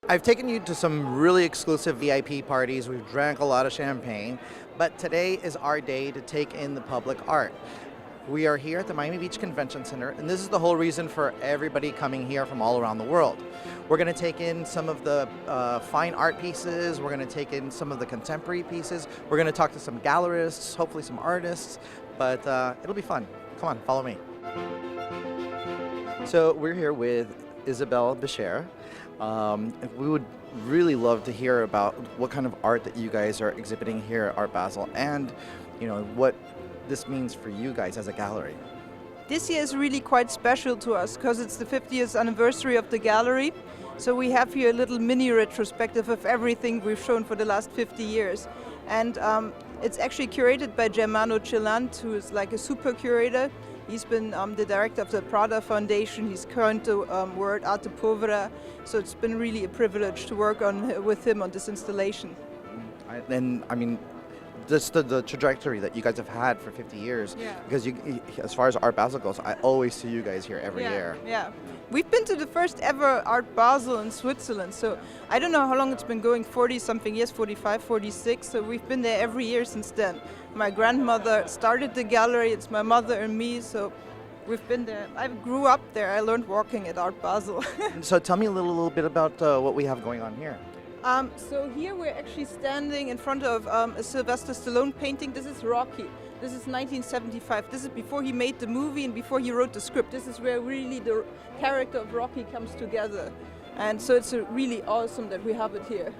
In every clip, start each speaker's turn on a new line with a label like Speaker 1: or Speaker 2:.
Speaker 1: I've taken you to some really exclusive VIP parties. We've drank a lot of champagne, but today is our day to take in the public art. We are here at the Miami Beach Convention Center, and this is the whole reason for everybody coming here from all around the world. We're going to take in some of the fine art pieces. We're going to take in some of the contemporary pieces. We're going to talk to some gallerists, hopefully some artists, but it'll be fun. Come on, follow me. So we're here with Isabelle Becher. We would really love to hear about what kind of art that you guys are exhibiting here at Art Basel, and what this means for you guys as a gallery.
Speaker 2: This year is really quite special to us because it's the 50th anniversary of the gallery. So we have here a little mini retrospective of everything we've shown for the last 50 years. And it's actually curated by Germano Celant, who is like a super curator. He's been the director of the Prada Foundation. He's current work at Arte Povera. So it's been really a privilege to work with him on this installation.
Speaker 1: Just the trajectory that you guys have had for 50 years,
Speaker 2: yeah.
Speaker 1: Because as far as Art Basel goes, I always see you guys here every year.
Speaker 2: Yeah, we've been to the first ever Art Basel in Switzerland, so I don't know how long it's been going, 40-something years, 45, 46, so we've been there every year since then. My grandmother started the gallery, it's my mother and me, so we've been there. I grew up there, I learned walking at Art Basel.
Speaker 1: So tell me a little bit about what we have going on here.
Speaker 2: So here we're actually standing in front of a Sylvester Stallone painting. This is Rocky. This is 1975. This is before he made the movie and before he wrote the script. This is where really the character of Rocky comes together. And so it's really awesome that we have it here.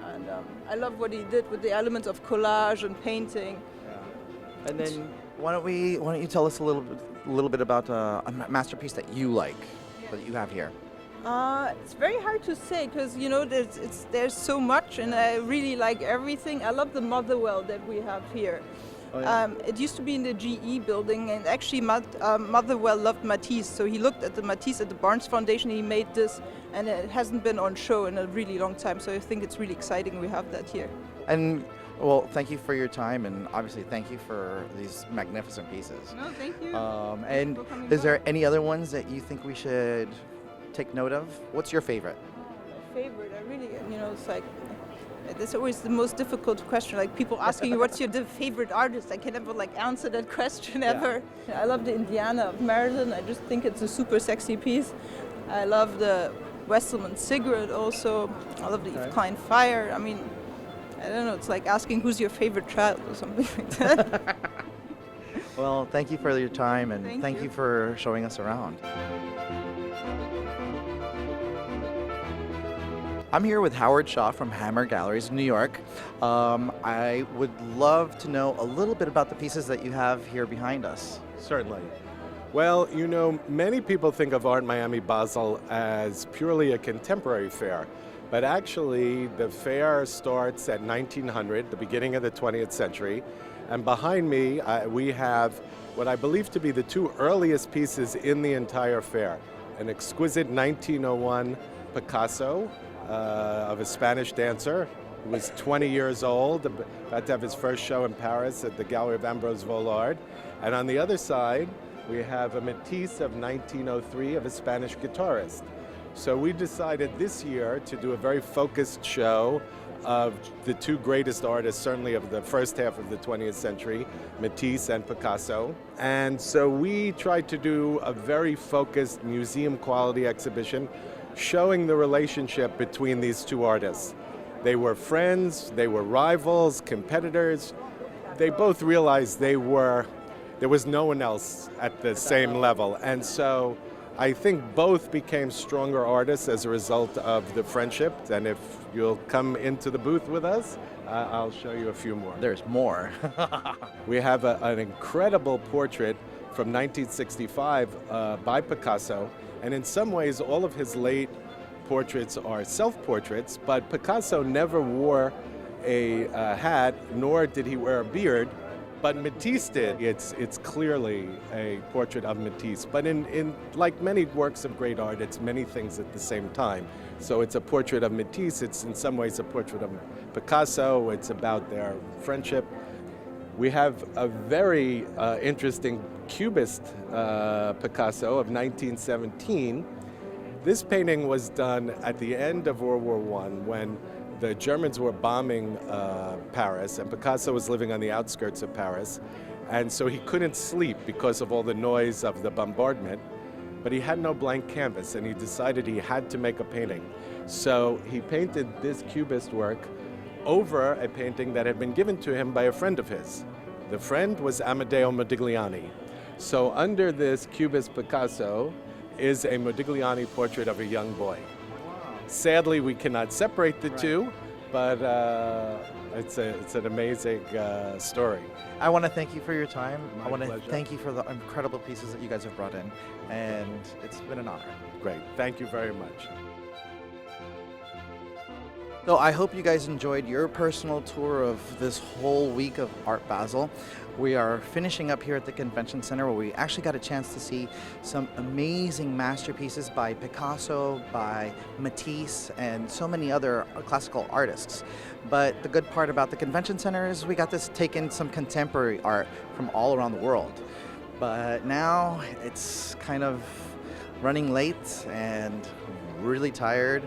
Speaker 2: And I love what he did with the elements of collage and painting.
Speaker 1: Yeah. And then why don't you tell us a little bit about a masterpiece that you like, that you have here?
Speaker 2: It's very hard to say because there's so much, and I really like everything. I love the Motherwell that we have here.
Speaker 1: Oh, yeah.
Speaker 2: It used to be in the GE building, and actually Motherwell loved Matisse, so he looked at the Matisse at the Barnes Foundation. He made this, and it hasn't been on show in a really long time. So I think it's really exciting we have that here.
Speaker 1: And well, thank you for your time, and obviously thank you for these magnificent pieces.
Speaker 2: No, thank you.
Speaker 1: And is there any other ones that you think we should take note of? What's your favorite?
Speaker 2: My favorite, I really, it's like, it's always the most difficult question. Like people asking you, what's your favorite artist? I can never answer that question ever. Yeah. I love the Indiana of Maryland. I just think it's a super sexy piece. I love the Wesselman Cigarette also. I love the Yves Klein Fire. I mean, I don't know, it's like asking who's your favorite child or something like that.
Speaker 1: Well, thank you for your time, and thank you for showing us around. I'm here with Howard Shaw from Hammer Galleries in New York. I would love to know a little bit about the pieces that you have here behind us.
Speaker 3: Certainly. Well, many people think of Art Miami Basel as purely a contemporary fair, but actually the fair starts at 1900, the beginning of the 20th century, and behind me we have what I believe to be the two earliest pieces in the entire fair. An exquisite 1901 Picasso, of a Spanish dancer who was 20 years old, about to have his first show in Paris at the Gallery of Ambrose Vollard. And on the other side, we have a Matisse of 1903 of a Spanish guitarist. So we decided this year to do a very focused show of the two greatest artists, certainly of the first half of the 20th century, Matisse and Picasso. And so we tried to do a very focused museum quality exhibition showing the relationship between these two artists. They were friends, they were rivals, competitors. They both realized there was no one else at the same level. And so I think both became stronger artists as a result of the friendship. And if you'll come into the booth with us, I'll show you a few more.
Speaker 1: There's more.
Speaker 3: We have an incredible portrait from 1965 by Picasso. And in some ways, all of his late portraits are self-portraits, but Picasso never wore a hat, nor did he wear a beard, but Matisse did. It's clearly a portrait of Matisse, but in like many works of great art, it's many things at the same time. So it's a portrait of Matisse, it's in some ways a portrait of Picasso, it's about their friendship. We have a very interesting Cubist Picasso of 1917. This painting was done at the end of World War I when the Germans were bombing Paris, and Picasso was living on the outskirts of Paris. And so he couldn't sleep because of all the noise of the bombardment, but he had no blank canvas, and he decided he had to make a painting. So he painted this cubist work over a painting that had been given to him by a friend of his. The friend was Amedeo Modigliani. So under this cubist Picasso is a Modigliani portrait of a young boy. Sadly, we cannot separate the two, but it's an amazing story.
Speaker 1: I want to thank you for your time.
Speaker 3: My
Speaker 1: I want to
Speaker 3: pleasure.
Speaker 1: thank you for the incredible pieces that you guys have brought in, and it's been an honor.
Speaker 3: Great. Thank you very much.
Speaker 1: So I hope you guys enjoyed your personal tour of this whole week of Art Basel. We are finishing up here at the Convention Center, where we actually got a chance to see some amazing masterpieces by Picasso, by Matisse, and so many other classical artists. But the good part about the Convention Center is we got to take in some contemporary art from all around the world. But now it's kind of running late and really tired,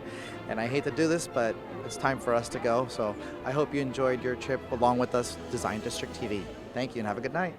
Speaker 1: and I hate to do this, but it's time for us to go. So I hope you enjoyed your trip along with us, Design District TV. Thank you and have a good night.